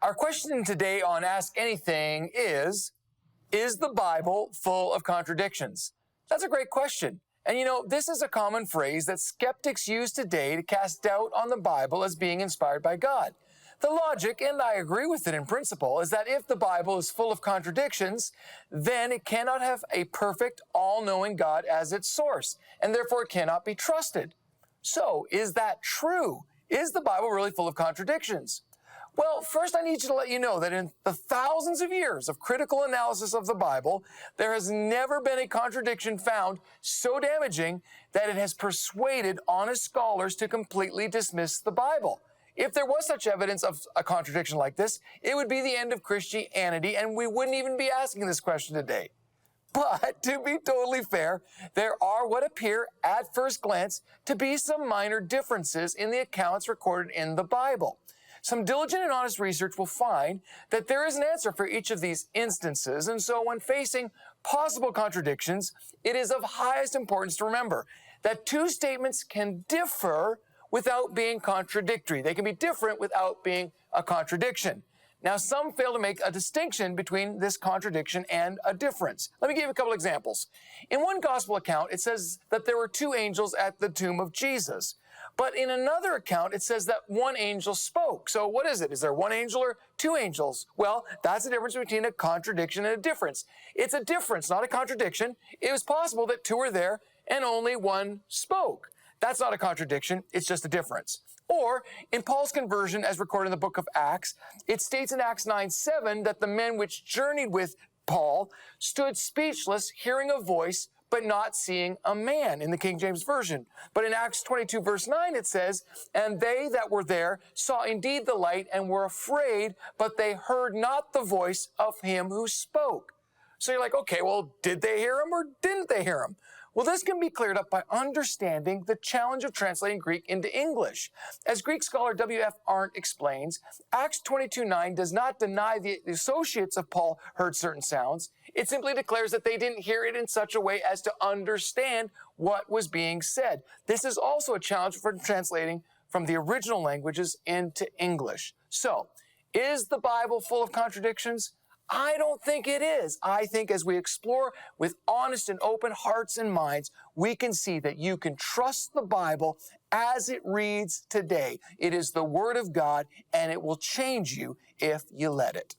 Our question today on Ask Anything is the Bible full of contradictions? That's a great question. And this is a common phrase that skeptics use today to cast doubt on the Bible as being inspired by God. The logic, and I agree with it in principle, is that if the Bible is full of contradictions, then it cannot have a perfect, all-knowing God as its source, and therefore it cannot be trusted. So, is that true? Is the Bible really full of contradictions? Well, first I need to let you know that in the thousands of years of critical analysis of the Bible, there has never been a contradiction found so damaging that it has persuaded honest scholars to completely dismiss the Bible. If there was such evidence of a contradiction like this, it would be the end of Christianity, and we wouldn't even be asking this question today. But to be totally fair, there are what appear at first glance to be some minor differences in the accounts recorded in the Bible. Some diligent and honest research will find that there is an answer for each of these instances, and so when facing possible contradictions, it is of highest importance to remember that two statements can differ without being contradictory. They can be different without being a contradiction. Now, some fail to make a distinction between this contradiction and a difference. Let me give you a couple examples. In one gospel account, it says that there were two angels at the tomb of Jesus. But in another account, it says that one angel spoke. So what is it? Is there one angel or two angels? Well, that's the difference between a contradiction and a difference. It's a difference, not a contradiction. It was possible that two were there and only one spoke. That's not a contradiction. It's just a difference. Or in Paul's conversion, as recorded in the book of Acts, it states in Acts 9:7 that the men which journeyed with Paul stood speechless, hearing a voice, but not seeing a man, in the King James Version. But in Acts 22, verse 9, it says, "And they that were there saw indeed the light and were afraid, but they heard not the voice of him who spoke." So you're like, okay, well, did they hear him or didn't they hear him? Well, this can be cleared up by understanding the challenge of translating Greek into English. As Greek scholar W.F. Arndt explains, Acts 22:9 does not deny the associates of Paul heard certain sounds. It simply declares that they didn't hear it in such a way as to understand what was being said. This is also a challenge for translating from the original languages into English. So, is the Bible full of contradictions? I don't think it is. I think as we explore with honest and open hearts and minds, we can see that you can trust the Bible as it reads today. It is the Word of God, and it will change you if you let it.